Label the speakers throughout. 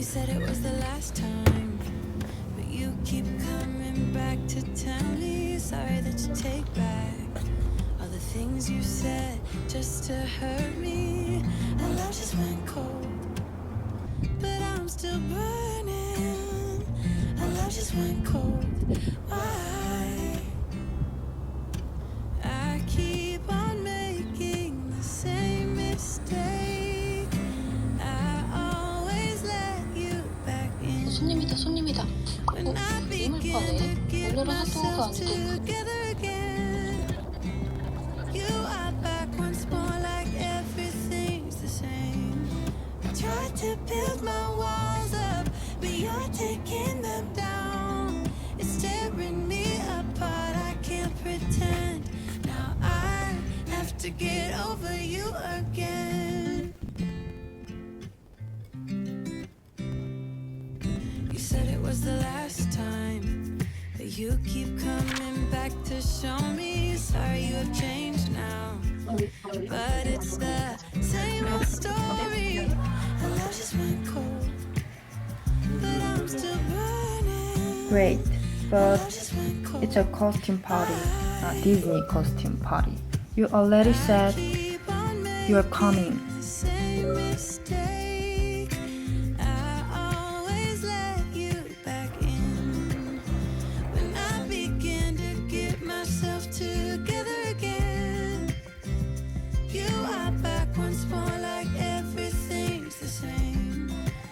Speaker 1: You said it was the last time, but you keep coming back to tell me sorry that you take back all the things you said just to hurt me. And love just went cold, but I'm still burning. And love just went cold. Why? I keep on making the same mistake. I always let you back in.
Speaker 2: 손님이다, 손님이다.
Speaker 1: When I begin to get
Speaker 2: 오늘은 핫도그가
Speaker 1: myself
Speaker 2: 아닌데.
Speaker 1: together again, you are back once more like everything's the same. I tried to build my walls up, but you're taking them down. It's tearing me apart, I can't pretend. Now I have to get over you again. You said it was the last time, but you keep coming back to show me sorry you have changed now. But it's the same old story. The love just went cold, but I'm still burning.
Speaker 3: Wait, but
Speaker 1: Love just went cold.
Speaker 3: it's a costume party, a Disney costume party. You already said
Speaker 1: Keep on
Speaker 3: you're coming.
Speaker 1: making the same mistake. I always let you back in. When I begin to get myself together again, you are back once more like everything's the same.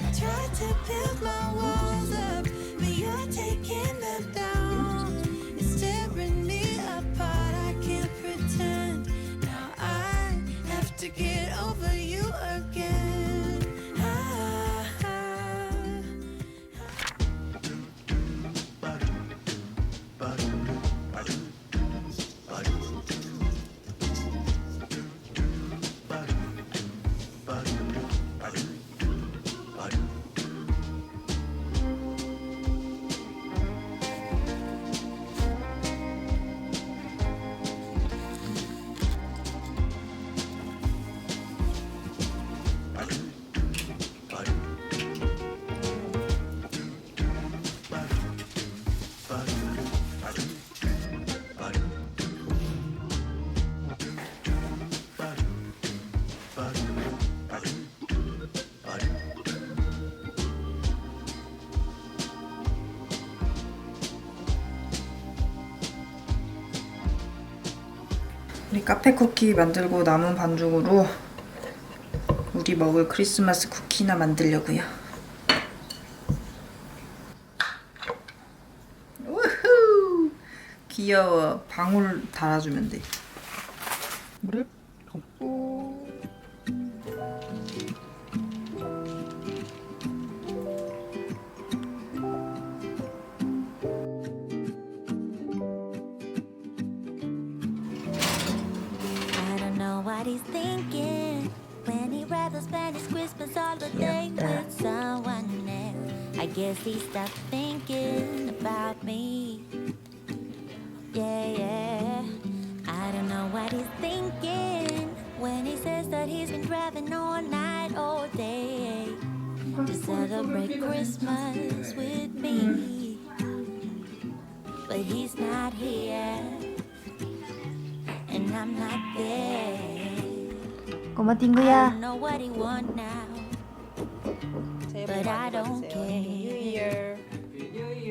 Speaker 1: I tried to build my walls up, but you're taking them down. It's tearing me apart, I can't pretend. Now I have to get over you again.
Speaker 3: 우리 카페 쿠키 만들고 남은 반죽으로 우리 먹을 크리스마스 쿠키나 만들려고요. 우후! 귀여워. 방울 달아주면 돼. 물을 붓고
Speaker 1: I don't know what he's thinking when he'd rather spend his Christmas holiday with someone else. I guess he stopped thinking about me. Yeah, yeah. I don't know what he's thinking when he says that he's been driving all night, all day to celebrate Christmas with me. But he's not here, and I'm not there.
Speaker 3: 꼬마
Speaker 1: I
Speaker 3: 띵구야.
Speaker 1: don't know what he want now, but I don't care.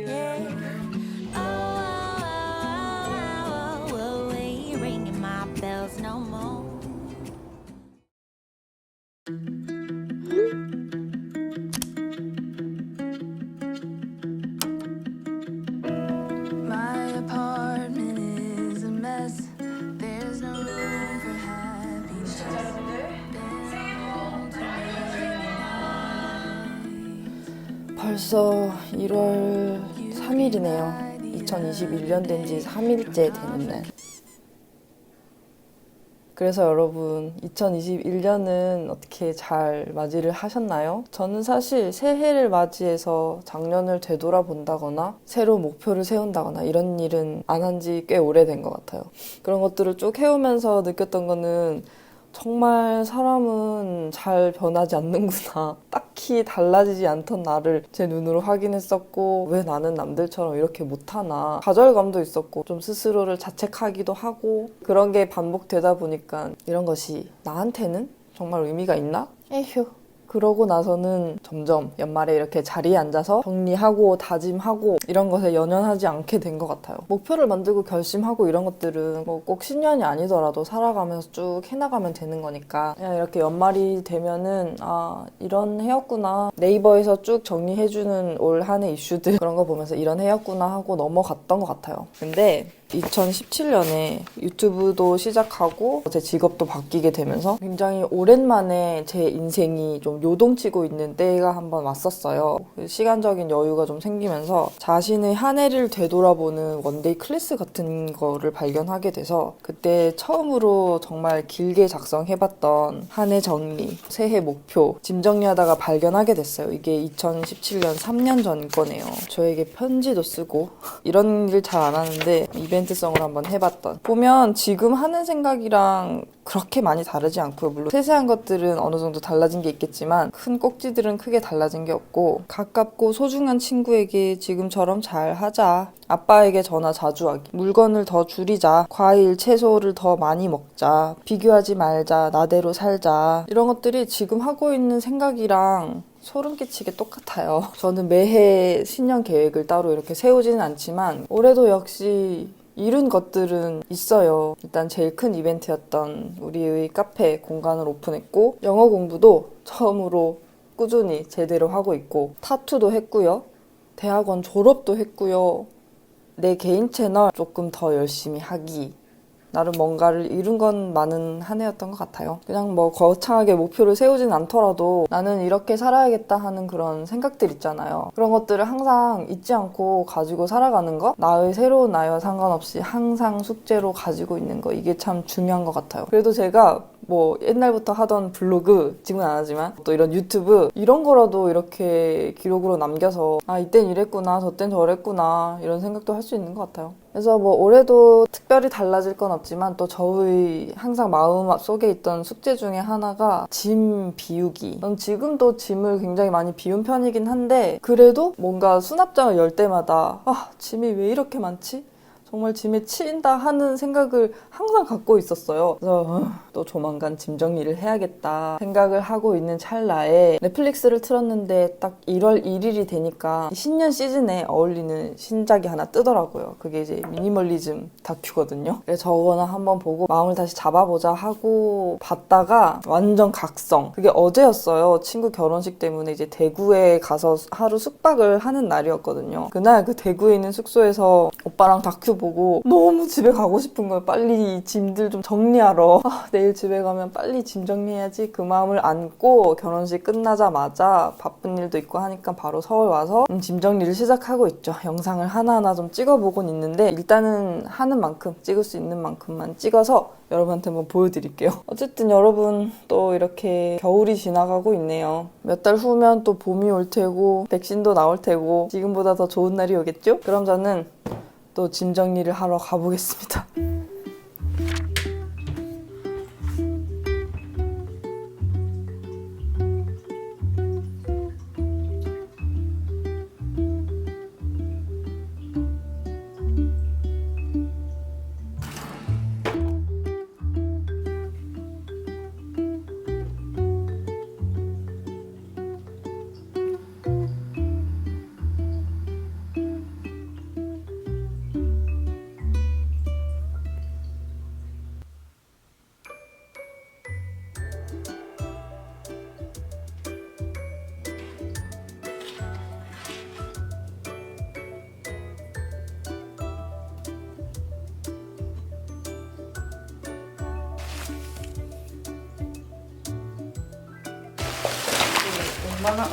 Speaker 1: Yeah. Oh, oh, oh, oh, ain't ringing my bells no more. My apartment is a mess. There's no room for happiness.
Speaker 4: 벌써 1월 3일이네요. 2021년 된 지 3일째 되는 날. 그래서 여러분 2021년은 어떻게 잘 맞이를 하셨나요? 저는 사실 새해를 맞이해서 작년을 되돌아본다거나 새로 목표를 세운다거나 이런 일은 안 한 지 꽤 오래된 것 같아요. 그런 것들을 쭉 해오면서 느꼈던 거는 정말 사람은 잘 변하지 않는구나. 딱히 달라지지 않던 나를 제 눈으로 확인했었고, 왜 나는 남들처럼 이렇게 못하나. 좌절감도 있었고, 좀 스스로를 자책하기도 하고, 그런 게 반복되다 보니까 이런 것이 나한테는 정말 의미가 있나? 에휴. 그러고 나서는 점점 연말에 이렇게 자리에 앉아서 정리하고 다짐하고 이런 것에 연연하지 않게 된 것 같아요. 목표를 만들고 결심하고 이런 것들은 뭐 꼭 신년이 아니더라도 살아가면서 쭉 해나가면 되는 거니까 그냥 이렇게 연말이 되면은 아 이런 해였구나, 네이버에서 쭉 정리해주는 올 한 해 이슈들 그런 거 보면서 이런 해였구나 하고 넘어갔던 것 같아요. 근데 2017년에 유튜브도 시작하고 제 직업도 바뀌게 되면서 굉장히 오랜만에 제 인생이 좀 요동치고 있는 때가 한번 왔었어요. 시간적인 여유가 좀 생기면서 자신의 한 해를 되돌아보는 원데이 클래스 같은 거를 발견하게 돼서 그때 처음으로 정말 길게 작성해봤던 한 해 정리, 새해 목표, 짐 정리하다가 발견하게 됐어요. 이게 2017년 3년 전 거네요. 저에게 편지도 쓰고 이런 일 잘 안 하는데 이벤트성을 한번 해봤던. 보면 지금 하는 생각이랑 그렇게 많이 다르지 않고요. 물론 세세한 것들은 어느 정도 달라진 게 있겠지만 큰 꼭지들은 크게 달라진 게 없고, 가깝고 소중한 친구에게 지금처럼 잘 하자, 아빠에게 전화 자주 하기, 물건을 더 줄이자, 과일, 채소를 더 많이 먹자, 비교하지 말자, 나대로 살자, 이런 것들이 지금 하고 있는 생각이랑 소름 끼치게 똑같아요. 저는 매해 신년 계획을 따로 이렇게 세우지는 않지만 올해도 역시 이룬 것들은 있어요. 일단 제일 큰 이벤트였던 우리의 카페 공간을 오픈했고, 영어 공부도 처음으로 꾸준히 제대로 하고 있고, 타투도 했고요. 대학원 졸업도 했고요. 내 개인 채널 조금 더 열심히 하기. 나름 뭔가를 이룬 건 많은 한 해였던 것 같아요. 그냥 뭐 거창하게 목표를 세우진 않더라도 나는 이렇게 살아야겠다 하는 그런 생각들 있잖아요. 그런 것들을 항상 잊지 않고 가지고 살아가는 거, 나의 새로운 나이와 상관없이 항상 숙제로 가지고 있는 거, 이게 참 중요한 것 같아요. 그래도 제가 뭐 옛날부터 하던 블로그, 지금은 안 하지만 또 이런 유튜브 이런 거라도 이렇게 기록으로 남겨서 아 이땐 이랬구나, 저땐 저랬구나 이런 생각도 할 수 있는 것 같아요. 그래서 뭐 올해도 특별히 달라질 건 없지만 또 저의 항상 마음 속에 있던 숙제 중에 하나가 짐 비우기. 전 지금도 짐을 굉장히 많이 비운 편이긴 한데 그래도 뭔가 수납장을 열 때마다 아 짐이 왜 이렇게 많지? 정말 짐에 치인다 하는 생각을 항상 갖고 있었어요. 그래서 또 조만간 짐 정리를 해야겠다 생각을 하고 있는 찰나에 넷플릭스를 틀었는데 딱 1월 1일이 되니까 신년 시즌에 어울리는 신작이 하나 뜨더라고요. 그게 이제 미니멀리즘 다큐거든요. 그래서 저거나 한번 보고 마음을 다시 잡아보자 하고 봤다가 완전 각성. 그게 어제였어요. 친구 결혼식 때문에 이제 대구에 가서 하루 숙박을 하는 날이었거든요. 그날 그 대구에 있는 숙소에서 오빠랑 다큐 보고 너무 집에 가고 싶은 거예요. 빨리 이 짐들 좀 정리하러. 내일 집에 가면 빨리 짐 정리해야지. 그 마음을 안고 결혼식 끝나자마자 바쁜 일도 있고 하니까 바로 서울 와서 짐 정리를 시작하고 있죠. 영상을 하나하나 좀 찍어보곤 있는데 일단은 하는 만큼, 찍을 수 있는 만큼만 찍어서 여러분한테 한번 보여드릴게요. 어쨌든 여러분 또 이렇게 겨울이 지나가고 있네요. 몇 달 후면 또 봄이 올 테고 백신도 나올 테고 지금보다 더 좋은 날이 오겠죠? 그럼 저는 또 짐 정리를 하러 가보겠습니다. 얼마나